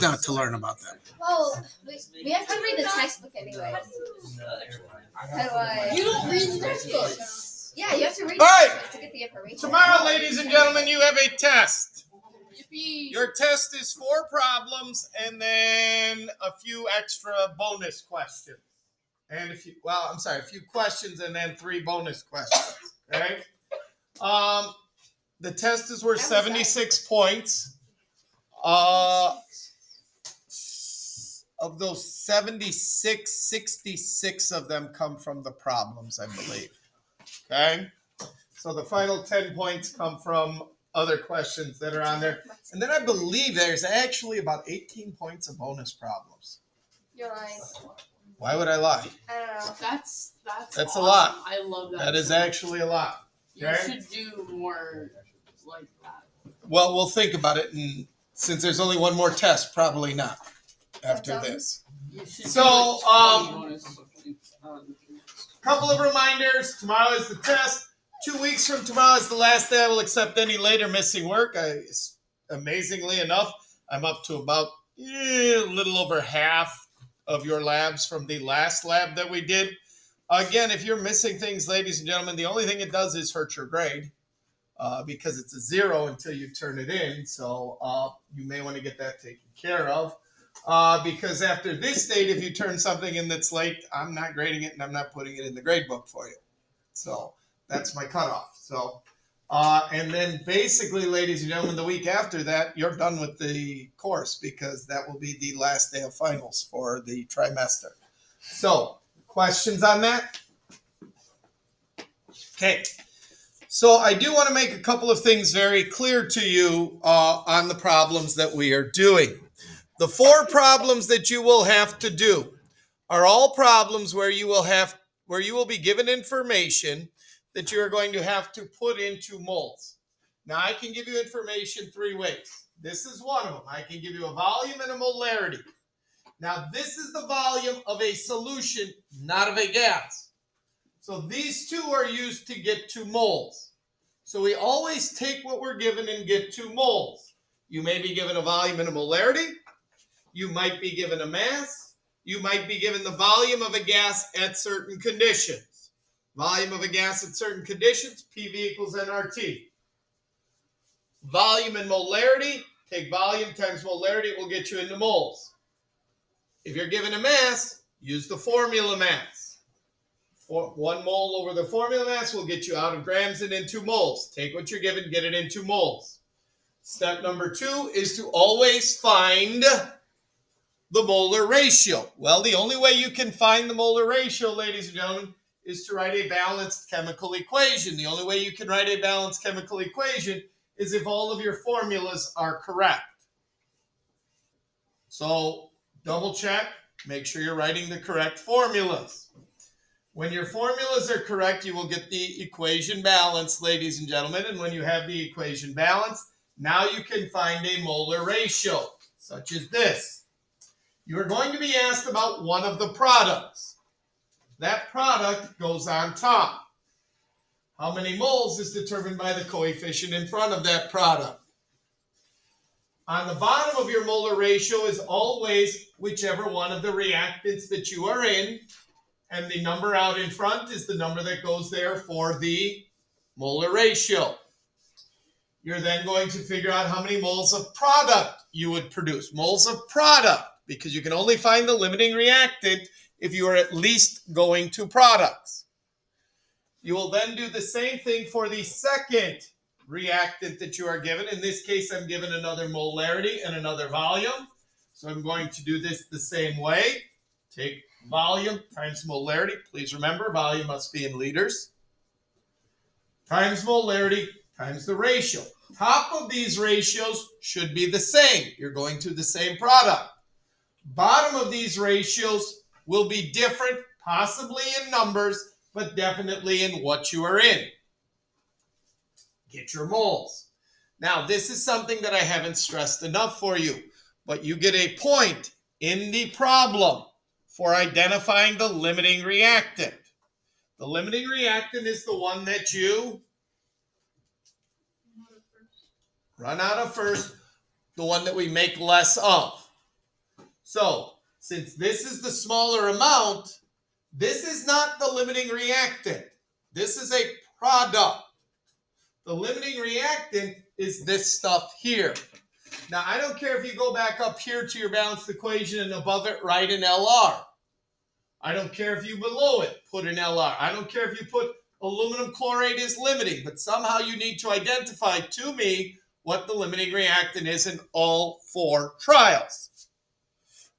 not to learn about them. Well, we have to read the textbook anyway. You don't read the textbook. Yeah, you have to read All right. the textbook to get the information. Tomorrow, ladies and gentlemen, you have a test. Yippee. Your test is 4 problems and then a few extra bonus questions. And a few questions and then 3 bonus questions. Okay? The test is worth 76 points. Of those 76, 66 of them come from the problems, I believe. Okay? So the final 10 points come from other questions that are on there. And then I believe there's actually about 18 points of bonus problems. You're lying. Why would I lie? I don't know. That's That's awesome. a lot. I love that. That is actually a lot. You Okay? should do more like that. Well, we'll think about it. And since there's only one more test, probably not after this. You should So, do like 20 bonus Couple of reminders. Tomorrow is the test. 2 weeks from tomorrow is the last day I will accept any later missing work. Amazingly enough, I'm up to about a little over half of your labs from the last lab that we did. Again, if you're missing things, ladies and gentlemen, the only thing it does is hurt your grade because it's a 0 until you turn it in. So you may want to get that taken care of. Because after this date, if you turn something in that's late, I'm not grading it and I'm not putting it in the grade book for you. So that's my cutoff. So, and then basically, ladies and gentlemen, the week after that, you're done with the course because that will be the last day of finals for the trimester. So, questions on that? Okay. So I do want to make a couple of things very clear to you on the problems that we are doing. The 4 problems that you will have to do are all problems where you will be given information that you are going to have to put into moles. Now, I can give you information 3 ways. This is one of them. I can give you a volume and a molarity. Now, this is the volume of a solution, not of a gas. So these 2 are used to get to moles. So we always take what we're given and get to moles. You may be given a volume and a molarity. You might be given a mass. You might be given the volume of a gas at certain conditions. Volume of a gas at certain conditions, PV equals nRT. Volume and molarity, take volume times molarity, it will get you into moles. If you're given a mass, use the formula mass. 1 mole over the formula mass will get you out of grams and into moles. Take what you're given, get it into moles. Step number 2 is to always find the molar ratio. Well, the only way you can find the molar ratio, ladies and gentlemen, is to write a balanced chemical equation. The only way you can write a balanced chemical equation is if all of your formulas are correct. So double check, make sure you're writing the correct formulas. When your formulas are correct, you will get the equation balanced, ladies and gentlemen. And when you have the equation balanced, now you can find a molar ratio, such as this. You are going to be asked about one of the products. That product goes on top. How many moles is determined by the coefficient in front of that product. On the bottom of your molar ratio is always whichever one of the reactants that you are in, and the number out in front is the number that goes there for the molar ratio. You're then going to figure out how many moles of product you would produce. Moles of product, because you can only find the limiting reactant if you are at least going to products. You will then do the same thing for the second reactant that you are given. In this case, I'm given another molarity and another volume. So I'm going to do this the same way. Take volume times molarity. Please remember, volume must be in liters. Times molarity times the ratio. Top of these ratios should be the same. You're going to the same product. Bottom of these ratios will be different, possibly in numbers, but definitely in what you are in. Get your moles. Now, this is something that I haven't stressed enough for you, but you get a point in the problem for identifying the limiting reactant. The limiting reactant is the one that you run out of first, the one that we make less of. So, since this is the smaller amount, this is not the limiting reactant. This is a product. The limiting reactant is this stuff here. Now, I don't care if you go back up here to your balanced equation and above it write an LR. I don't care if you below it put an LR. I don't care if you put aluminum chloride is limiting, but somehow you need to identify to me what the limiting reactant is in all 4 trials.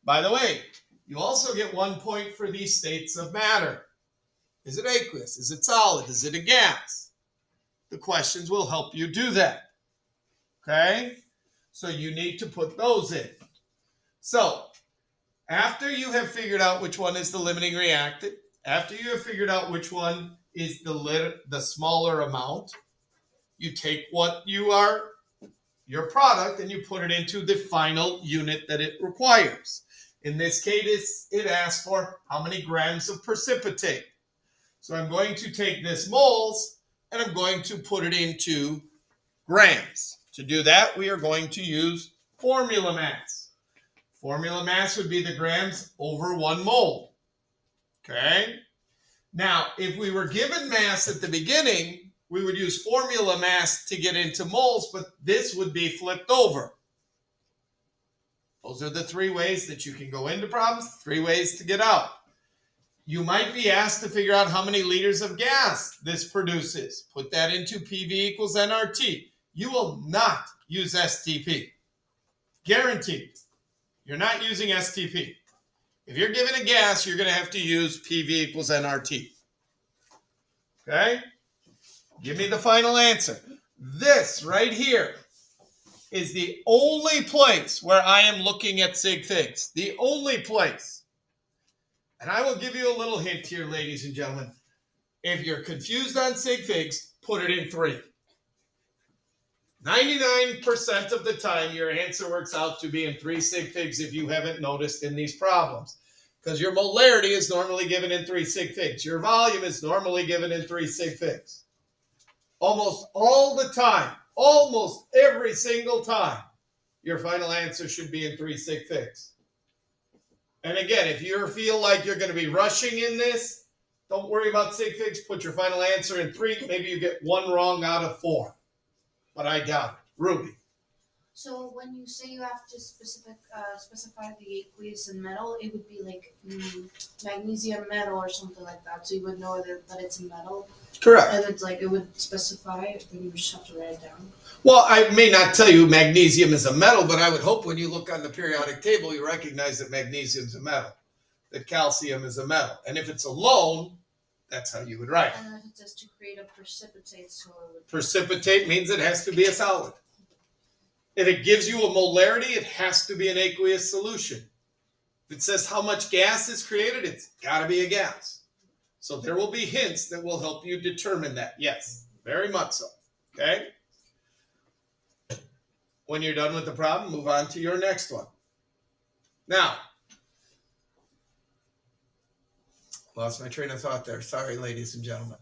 By the way, you also get 1 point for these states of matter. Is it aqueous? Is it solid? Is it a gas? The questions will help you do that. Okay? So you need to put those in. So, after you have figured out which one is the limiting reactant, after you have figured out which one is the smaller amount, you take what you are, your product, and you put it into the final unit that it requires. In this case, it asks for how many grams of precipitate. So I'm going to take this moles and I'm going to put it into grams. To do that, we are going to use formula mass. Formula mass would be the grams over 1 mole. Okay? Now, if we were given mass at the beginning, we would use formula mass to get into moles, but this would be flipped over. Those are the 3 ways that you can go into problems, 3 ways to get out. You might be asked to figure out how many liters of gas this produces. Put that into PV equals nRT. You will not use STP. Guaranteed. You're not using STP. If you're given a gas, you're going to have to use PV equals nRT. Okay? Give me the final answer. This right here is the only place where I am looking at sig figs. The only place. And I will give you a little hint here, ladies and gentlemen. If you're confused on sig figs, put it in 3. 99% of the time, your answer works out to be in 3 sig figs if you haven't noticed in these problems. Because your molarity is normally given in 3 sig figs. Your volume is normally given in 3 sig figs. Almost all the time, almost every single time, your final answer should be in 3 sig figs. And again, if you feel like you're going to be rushing in this, don't worry about sig figs. Put your final answer in 3. Maybe you get 1 wrong out of 4. But I doubt it. Ruby. So when you say you have to specify the aqueous and metal, it would be like magnesium metal or something like that. So you would know that it's a metal. Correct. And it's like it would specify, then you just have to write it down. Well, I may not tell you magnesium is a metal, but I would hope when you look on the periodic table, you recognize that magnesium is a metal, that calcium is a metal. And if it's alone, that's how you would write. And then it says to create a precipitate, so it would... Precipitate means it has to be a solid. If it gives you a molarity, it has to be an aqueous solution. If it says how much gas is created, it's got to be a gas. So there will be hints that will help you determine that. Yes, very much so. Okay? When you're done with the problem, move on to your next one. Now, lost my train of thought there. Sorry, ladies and gentlemen.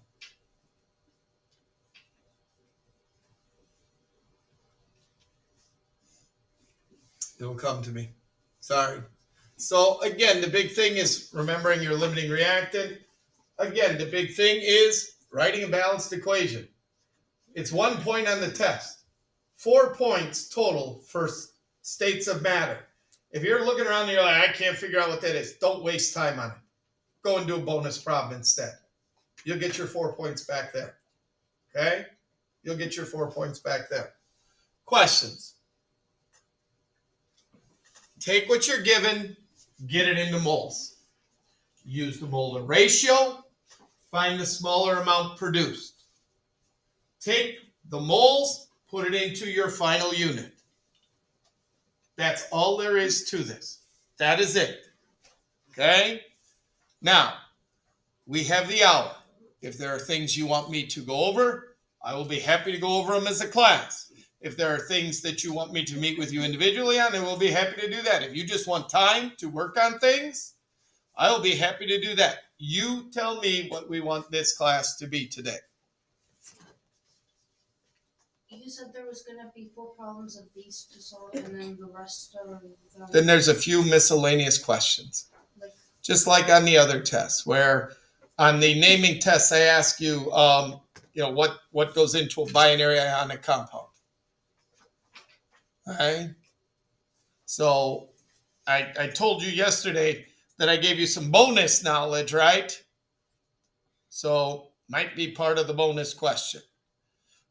It'll come to me. Sorry. So again, the big thing is remembering your limiting reactant. Again, the big thing is writing a balanced equation. It's 1 point on the test. 4 points total for states of matter. If you're looking around and you're like, I can't figure out what that is, don't waste time on it. Go and do a bonus problem instead. You'll get your 4 points back there. Okay? You'll get your 4 points back there. Questions? Take what you're given, get it into moles. Use the molar ratio, find the smaller amount produced. Take the moles, put it into your final unit. That's all there is to this. That is it. Okay? Now, we have the hour. If there are things you want me to go over, I will be happy to go over them as a class. If there are things that you want me to meet with you individually on, I will be happy to do that. If you just want time to work on things, I will be happy to do that. You tell me what we want this class to be today. you said there was gonna be 4 problems of these to solve, and then the rest of them. Then there's a few miscellaneous questions. Like, Just like on the other tests, where on the naming tests, I ask you, what goes into a binary ionic compound. All right. So I told you yesterday that I gave you some bonus knowledge, right? So might be part of the bonus question.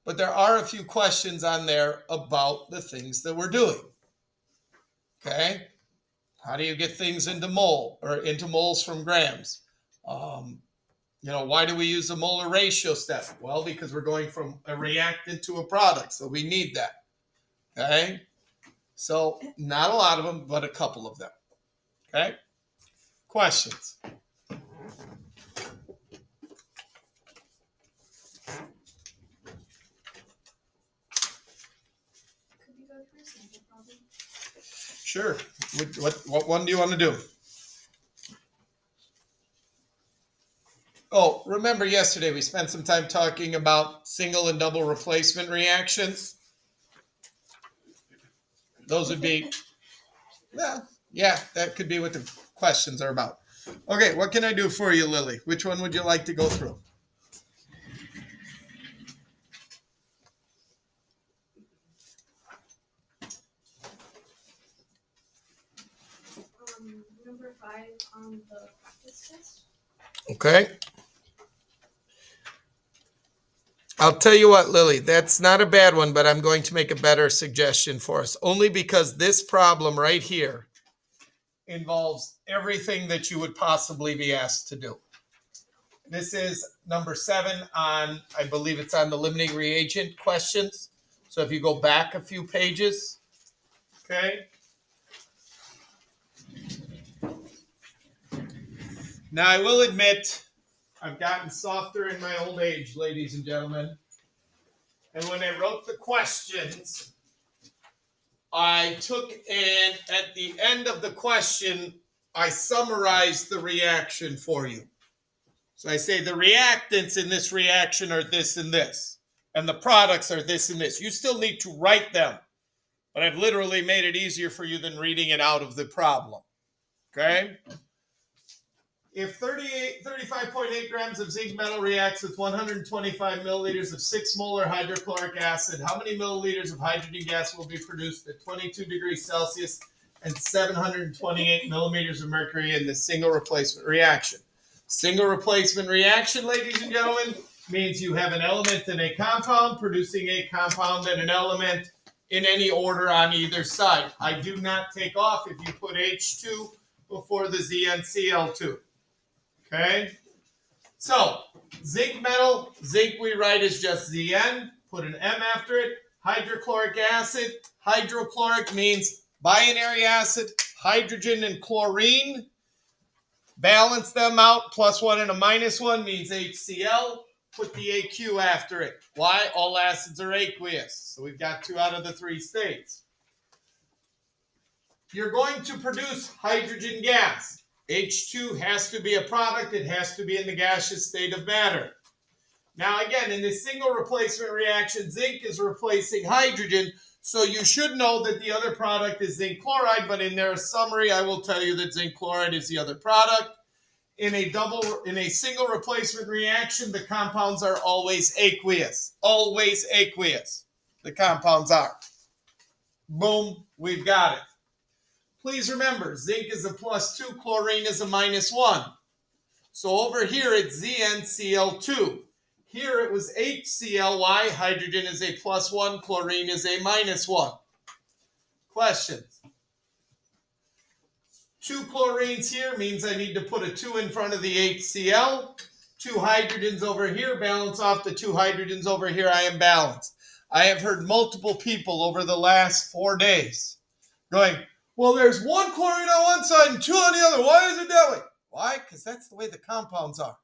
But there are a few questions on there about the things that we're doing. Okay? How do you get things into mole or into moles from grams? Why do we use a molar ratio step? Well, because we're going from a reactant to a product, so we need that. Okay? So not a lot of them, but a couple of them. Okay? Questions? Could we go through a sample problem? Sure. What one do you want to do? Oh, remember yesterday we spent some time talking about single and double replacement reactions? Those would be, yeah, that could be what the questions are about. Okay, what can I do for you, Lily? Which one would you like to go through? number 5 on the practice test. Okay. I'll tell you what, Lily, that's not a bad one, but I'm going to make a better suggestion for us, only because this problem right here involves everything that you would possibly be asked to do. This is number 7 on, I believe it's on the limiting reagent questions. So if you go back a few pages, okay. Now I will admit, I've gotten softer in my old age, ladies and gentlemen. And when I wrote the questions, I took and at the end of the question, I summarized the reaction for you. So I say the reactants in this reaction are this and this, and the products are this and this. You still need to write them, but I've literally made it easier for you than reading it out of the problem. Okay? If 35.8 grams of zinc metal reacts with 125 milliliters of 6 molar hydrochloric acid, how many milliliters of hydrogen gas will be produced at 22 degrees Celsius and 728 millimeters of mercury in the single replacement reaction? Single replacement reaction, ladies and gentlemen, means you have an element in a compound producing a compound and an element in any order on either side. I do not take off if you put H2 before the ZnCl2. Okay, so zinc metal, zinc we write is just Zn, put an M after it. Hydrochloric acid, hydrochloric means binary acid, hydrogen and chlorine. Balance them out, +1 and a -1 means HCl. Put the AQ after it. Why? All acids are aqueous. So we've got 2 out of the 3 states. You're going to produce hydrogen gas. H2 has to be a product. It has to be in the gaseous state of matter. Now again, in this single replacement reaction, zinc is replacing hydrogen. So you should know that the other product is zinc chloride, but in their summary, I will tell you that zinc chloride is the other product. In a single replacement reaction, the compounds are always aqueous. Always aqueous. The compounds are. Boom, we've got it. Please remember, zinc is a +2, chlorine is a -1. So over here it's ZnCl2. Here it was HCl. Hydrogen is a +1, chlorine is a -1. Questions? 2 chlorines here means I need to put a 2 in front of the HCl. 2 hydrogens over here balance off the 2 hydrogens over here. I am balanced. I have heard multiple people over the last 4 days going, well, there's 1 chlorine on one side and 2 on the other. Why is it that way? Why? Because that's the way the compounds are.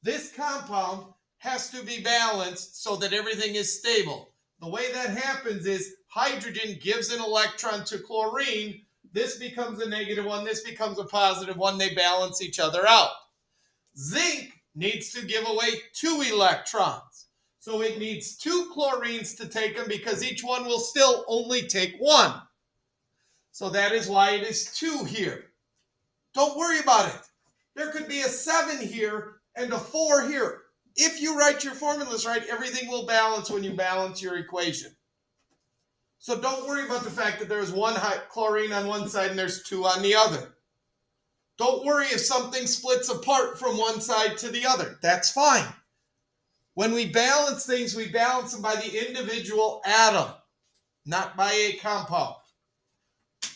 This compound has to be balanced so that everything is stable. The way that happens is hydrogen gives an electron to chlorine. This becomes a -1. This becomes a +1. They balance each other out. Zinc needs to give away 2 electrons. So it needs 2 chlorines to take them because each one will still only take 1. So that is why it is 2 here. Don't worry about it. There could be a 7 here and a 4 here. If you write your formulas right, everything will balance when you balance your equation. So don't worry about the fact that there's 1 chlorine on one side and there's 2 on the other. Don't worry if something splits apart from one side to the other. That's fine. When we balance things, we balance them by the individual atom, not by a compound.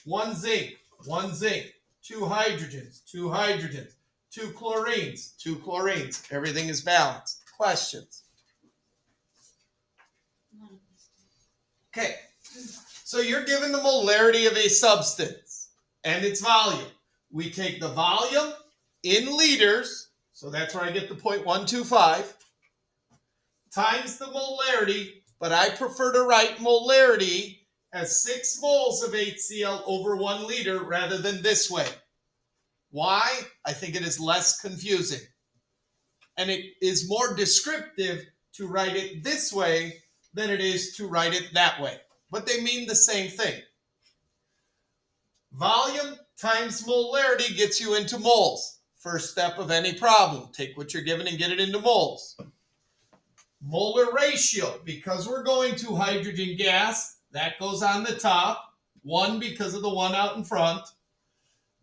1 zinc, 2 hydrogens, 2 hydrogens, 2 chlorines, 2 chlorines. Everything is balanced. Questions? Okay, so you're given the molarity of a substance and its volume. We take the volume in liters, so that's where I get the 0.125, times the molarity, but I prefer to write molarity as 6 moles of HCl over 1 liter rather than this way. Why? I think it is less confusing. And it is more descriptive to write it this way than it is to write it that way. But they mean the same thing. Volume times molarity gets you into moles. First step of any problem. Take what you're given and get it into moles. Molar ratio, because we're going to hydrogen gas, that goes on the top. 1 because of the 1 out in front.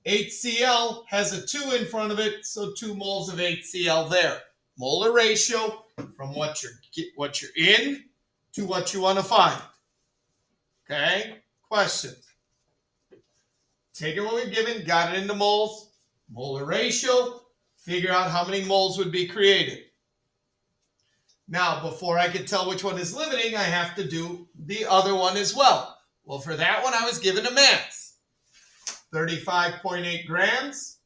HCl has a 2 in front of it, so 2 moles of HCl there. Molar ratio from what you're in to what you want to find. Okay? Questions? Taking what we've given, got it into moles. Molar ratio, figure out how many moles would be created. Now, before I can tell which one is limiting, I have to do the other one as well. Well, for that one, I was given a mass. 35.8 grams.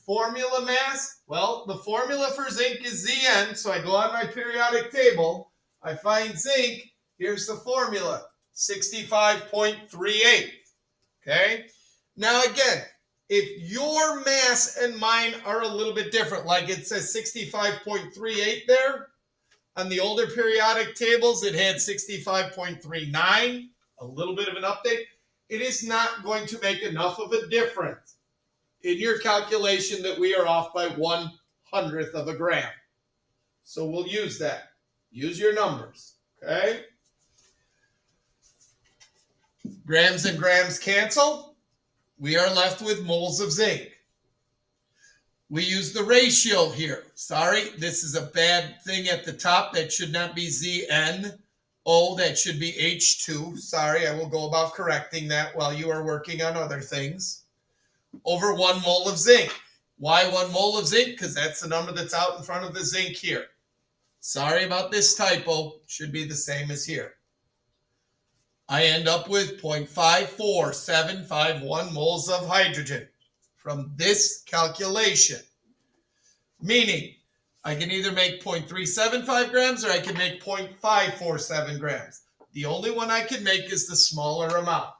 Formula mass, well, the formula for zinc is Zn, so I go on my periodic table, I find zinc, here's the formula, 65.38, okay? Now again, if your mass and mine are a little bit different, like it says 65.38 there, on the older periodic tables it had 65.39, a little bit of an update, it is not going to make enough of a difference in your calculation that we are off by 1/100th of a gram. So we'll use that. Use your numbers, okay? Grams and grams cancel. We are left with moles of zinc. We use the ratio here. Sorry, this is a bad thing at the top. That should not be Zn. Oh, that should be H2. Sorry, I will go about correcting that while you are working on other things. Over 1 mole of zinc. Why 1 mole of zinc? Because that's the number that's out in front of the zinc here. Sorry about this typo. Should be the same as here. I end up with 0.54751 moles of hydrogen from this calculation. Meaning, I can either make 0.375 grams or I can make 0.547 grams. The only one I can make is the smaller amount.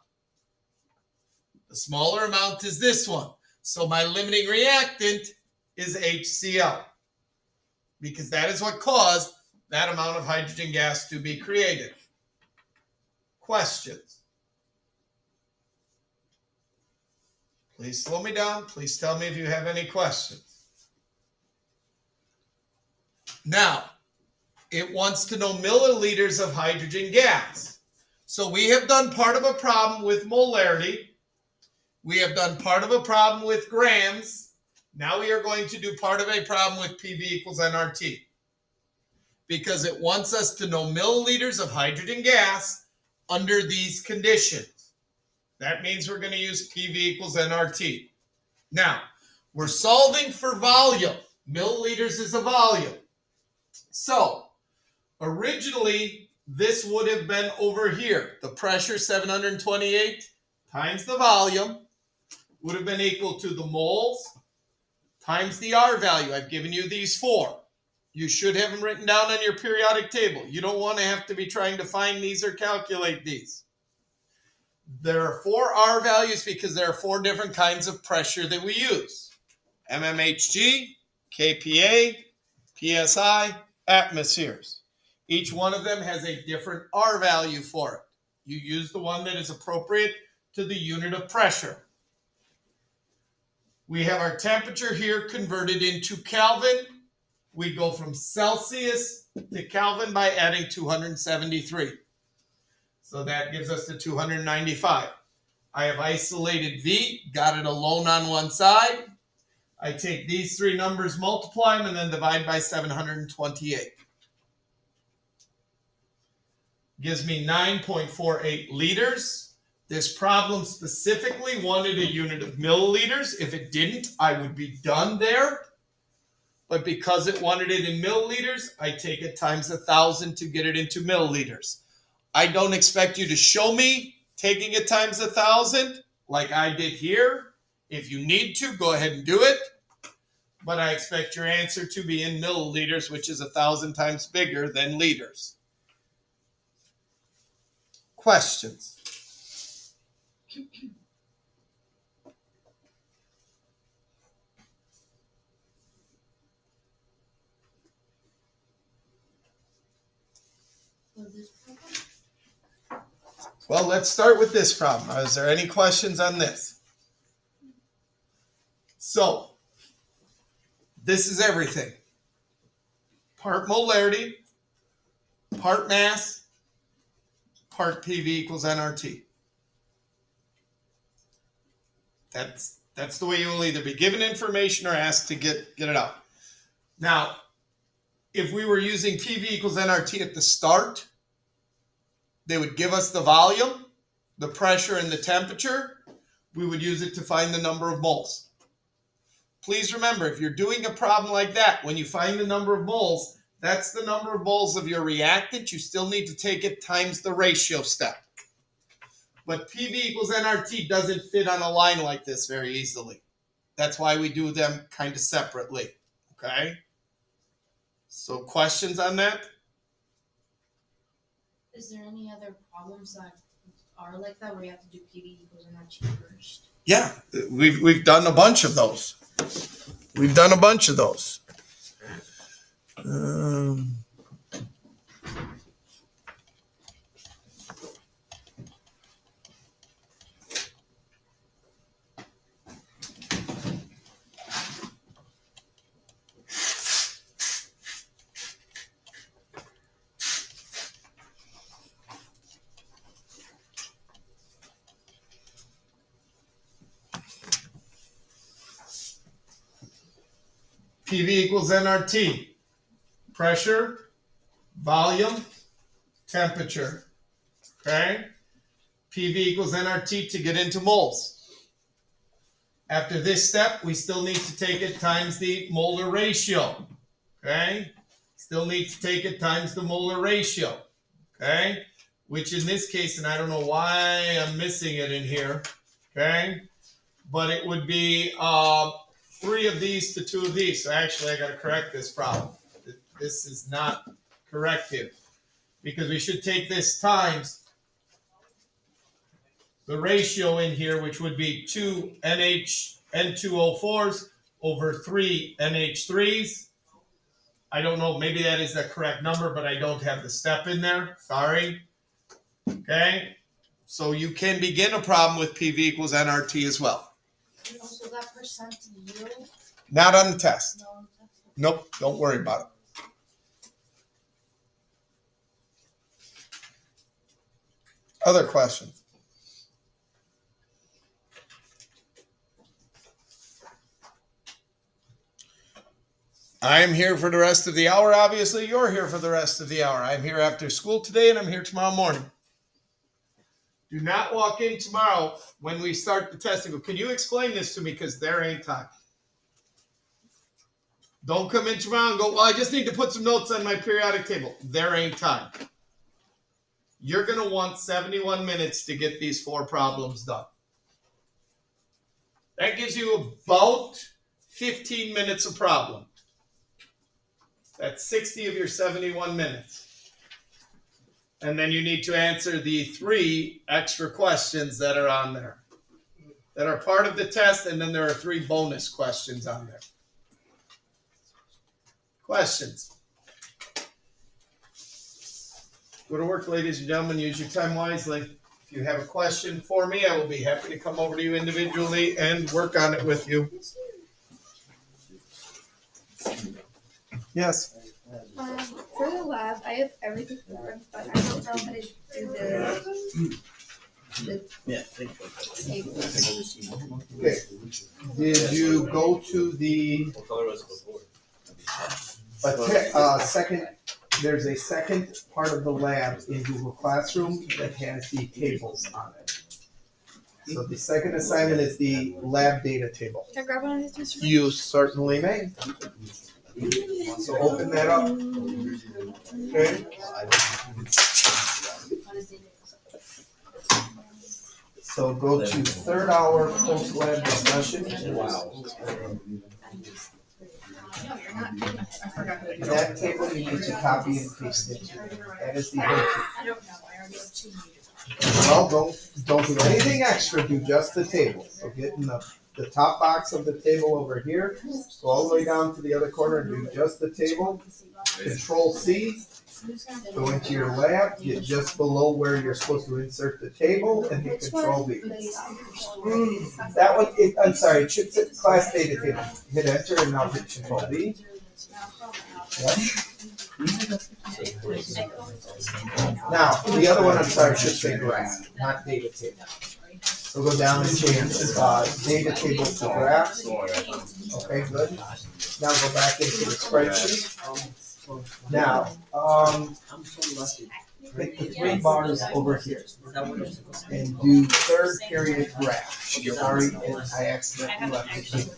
The smaller amount is this one. So my limiting reactant is HCl, because that is what caused that amount of hydrogen gas to be created. Questions? Please slow me down. Please tell me if you have any questions. Now, it wants to know milliliters of hydrogen gas. So we have done part of a problem with molarity. We have done part of a problem with grams. Now we are going to do part of a problem with PV equals nRT. Because it wants us to know milliliters of hydrogen gas under these conditions. That means we're going to use PV equals nRT. Now, we're solving for volume. Milliliters is a volume. So, originally, this would have been over here. The pressure, 728, times the volume, would have been equal to the moles times the R value. I've given you these 4. You should have them written down on your periodic table. You don't want to have to be trying to find these or calculate these. There are 4 R values because there are 4 different kinds of pressure that we use. mmHg, kPa, psi, atmospheres. Each one of them has a different R value for it. You use the one that is appropriate to the unit of pressure. We have our temperature here converted into Kelvin. We go from Celsius to Kelvin by adding 273. So that gives us the 295. I have isolated V, got it alone on one side. I take these three numbers, multiply them, and then divide by 728. Gives me 9.48 liters. This problem specifically wanted a unit of milliliters. If it didn't, I would be done there. But because it wanted it in milliliters, I take it times 1,000 to get it into milliliters. I don't expect you to show me taking it times 1,000 like I did here. If you need to, go ahead and do it. But I expect your answer to be in milliliters, which is 1,000 times bigger than liters. Questions? Well, let's start with this problem. Is there any questions on this? So, this is everything. Part molarity, part mass, part PV equals nRT. That's the way you will either be given information or asked to get it out. Now, if we were using PV equals nRT at the start, they would give us the volume, the pressure, and the temperature. We would use it to find the number of moles. Please remember, if you're doing a problem like that, when you find the number of moles, that's the number of moles of your reactant. You still need to take it times the ratio step. But PV equals nRT doesn't fit on a line like this very easily. That's why we do them kind of separately. Okay? So questions on that? Is there any other problems that are like that where you have to do PV equals nRT first? Yeah, we've done a bunch of those. We've done a bunch of those. PV equals nRT. Pressure, volume, temperature. Okay? PV equals nRT to get into moles. After this step, we still need to take it times the molar ratio. Okay? Still need to take it times the molar ratio. Okay? Which in this case, and I don't know why I'm missing it in here. Okay? But it would be 3 of these to 2 of these. So actually, I got to correct this problem. This is not corrective because we should take this times the ratio in here, which would be 2 N2O4s over 3 NH3s. I don't know, maybe that is the correct number, but I don't have the step in there. Sorry. Okay. So you can begin a problem with PV equals nRT as well. And also that percent yield? Not on the test. No, Nope, don't worry about it. Other questions? I am here for the rest of the hour. Obviously, you're here for the rest of the hour. I'm here after school today, and I'm here tomorrow morning. Do not walk in tomorrow when we start the testing. Can you explain this to me? Because there ain't time. Don't come in tomorrow and go, well, I just need to put some notes on my periodic table. There ain't time. You're going to want 71 minutes to get these 4 problems done. That gives you about 15 minutes a problem. That's 60 of your 71 minutes. And then you need to answer the 3 extra questions that are on there, that are part of the test, and then there are 3 bonus questions on there. Questions? Go to work, ladies and gentlemen. Use your time wisely. If you have a question for me, I will be happy to come over to you individually and work on it with you. Yes. For the lab, I have everything for but I don't know how to do the tables. Okay. Did you go to the second? There's a second part of the lab in Google Classroom that has the tables on it. So the second assignment is the lab data table. Can I grab one of these, Mr. You certainly may. So open that up. Okay. So go to third hour post lab discussion. That table you need to copy and paste it. That is the whole thing. I don't know. I already have too many. Well, don't do anything extra. Do just the table. So get in the top box of the table over here. Go all the way down to the other corner and do just the table. Control C. Go into your lab. Get just below where you're supposed to insert the table and hit Control V. That one, I'm sorry, it should say class data table. Hit enter and now hit Control V. Yep. Now, the other one, I'm sorry, should say graph, not data table. So go down and change data table to graph. Okay, good. Now go back into the spreadsheet. Now, pick the three bars over here and do third period graph. Sorry, I accidentally left it here.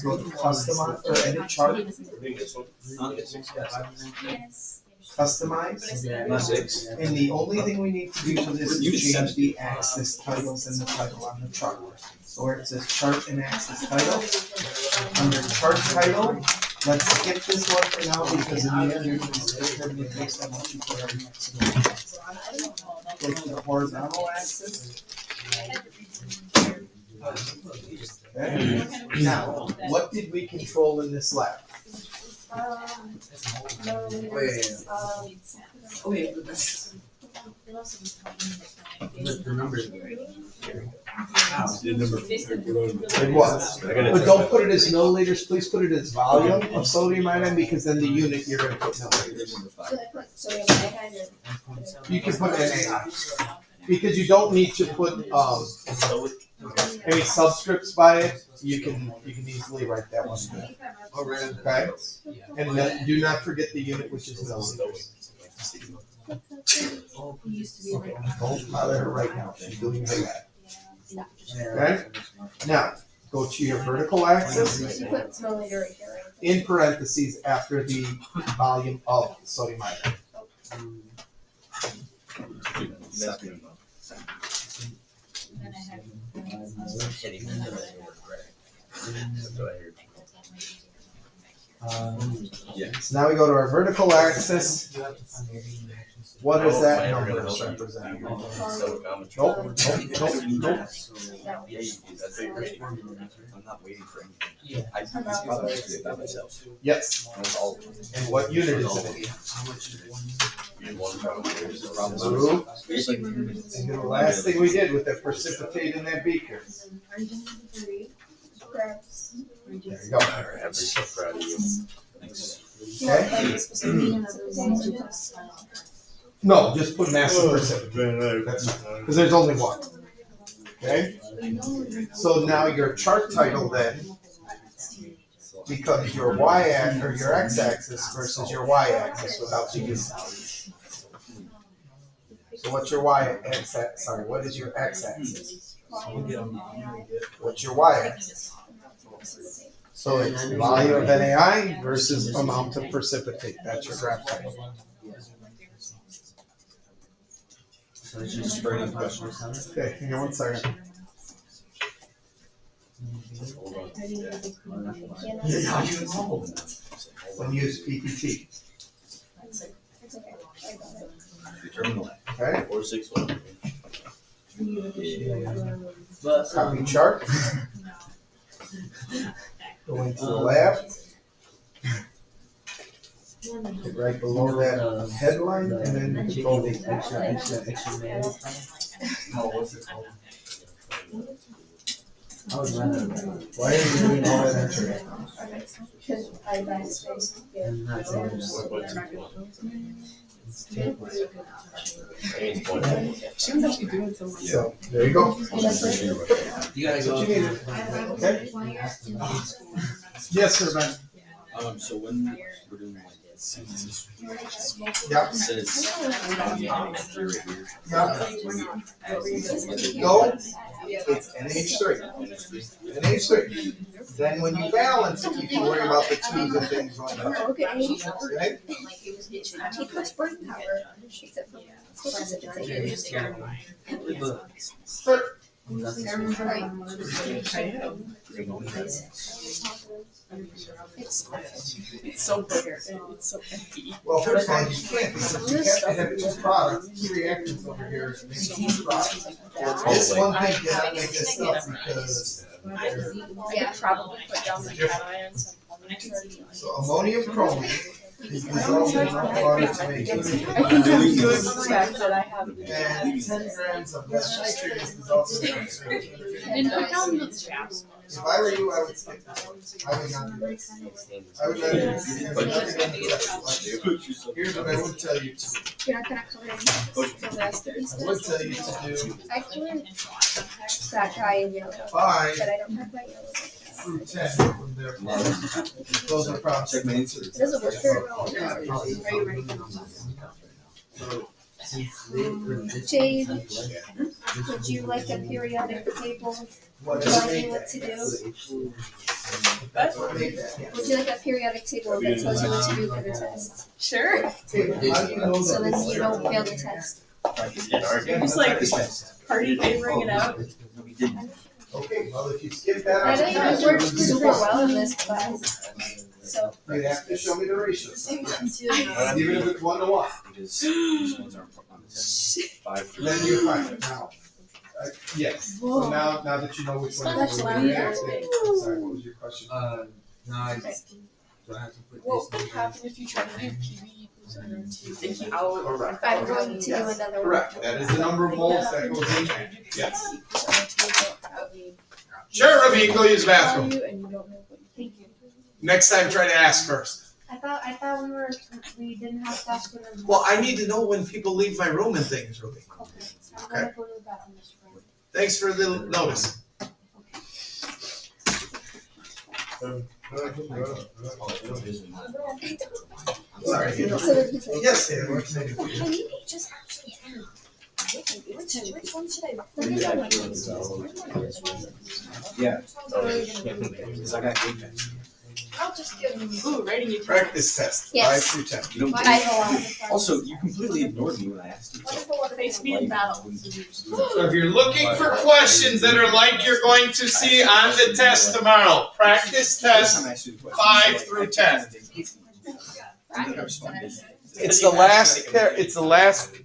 Go to customize or edit chart. Customize. And the only thing we need to do to this is change the axis titles and the title on the chart. So where it says chart and axis title, under chart title, let's skip this one for now because in the end you're going to skip everything based on what you put on next. Go to the horizontal axis. Okay. Now, what did we control in this lab? The numbers. It was. But don't put it as milliliters, please put it as volume of sodium iodine because then the unit you're going to put milliliters. You can put NaI. Because you don't need to put any subscripts by it, you can easily write that one. Okay? And then do not forget the unit, which is milliliters. Don't bother her right now. She's doing that. Okay? Now, go to your vertical axis. In parentheses after the volume of sodium iodide. So now we go to our vertical axis. What does that number represent? Nope. I'm not waiting for anything. I probably do it by myself. Yes. And what unit is it in? Blue. And the last thing we did with that precipitate in that beaker. There you go. I'm so proud of you. Thanks. Okay? No, just put massive precipitate. Because there's only one. Okay? So now your chart title then becomes your y-axis or your x-axis versus your y-axis without the unit. So what's your y-axis? Sorry, what is your x-axis? What's your y-axis? So it's volume of NaI versus amount of precipitate. That's your graph title. So it's just straight up questions. Okay, hang on one second. When you use PPT. Determine the Okay? 461. Copy chart. Go into the lab. right below that headline, and then go the Why are you doing all that entering? Because I buy space. So, there you go. You gotta go. Okay? Yes, sir, man. So when we're doing like census, Yeah. it says, right here. No, it's NH3. NH3. Then when you balance it, you can worry about the twos and things like that. Okay. Okay? Take my spring power. Except for It's so bigger. It's so empty. Well, first of all, you can't, because you have to have two products, two reactants over here to make two products. This one thing cannot make this stuff because Yeah. Probably put down the cations. so ammonium chromate is dissolved in enough water to make it. I think I'm good for the fact that I have. And 10 grams of lead nitrate is dissolved in water. And put down the chaps. If I were you, I would skip this one. I would not do this. I would let it, because nothing in the test. Here's what I would tell you to do. You're not gonna cover the rest of these. I would tell you to do Actually, that guy in yellow. 5 But I don't have my yellow. through 10 from there. Those are problems. Check my answer. It doesn't work very well. Yeah, probably. Are you ready for Jade, would you like a periodic table What telling you what to do? made that? Would you like a periodic table that tells you what to do for the test? Sure. How do you know that? So then you don't fail the test. Just like party favoring it out. Okay, well, if you skip that. I don't think it works super well in this class. So, You have to show me the ratios. Even if it's 1 to 1, Because these ones aren't on the test. 5 through. then you're fine. Now, yes, so now that you know which one is That's going to react. Sorry, what was your question? No, I just, do I have to put What this would in? happen if you try to do PV equals NRT? Thinking out. Correct. I'm going to do another one. Correct, that is the number of moles that goes in there. Yes. NRT Sure, Rabin, go use the bathroom. value and you don't know what you think. Next time, try to ask first. I thought we didn't have fast food. Well, I need to know when people leave my room and things, Ruby. Okay, I'm gonna go to the bathroom this friend. Thanks for the notice. Sorry. So then he's like, Yes, David, what can I do for you? maybe just actually ten. Which one should I? Let me know when Yeah. Because I got Apex. I'll just give them. Ooh, writing you. Practice test, Yes. 5 through 10. You don't Also, you completely ignored me when I asked you. Face me in battle. So if you're looking for questions that are like you're going to see on the test tomorrow, practice test. 5 through 10. It's the last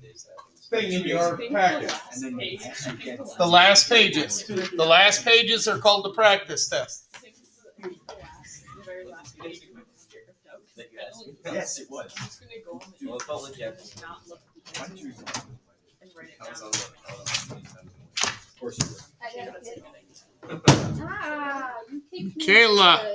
thing in your packet. The last pages. The last pages are called the practice test. Yes, it was. I'm just gonna go on the Well, it felt like you had not look Why did you? and write it I was down. on the. Of course you were. I gotta get. You take me Kayla. to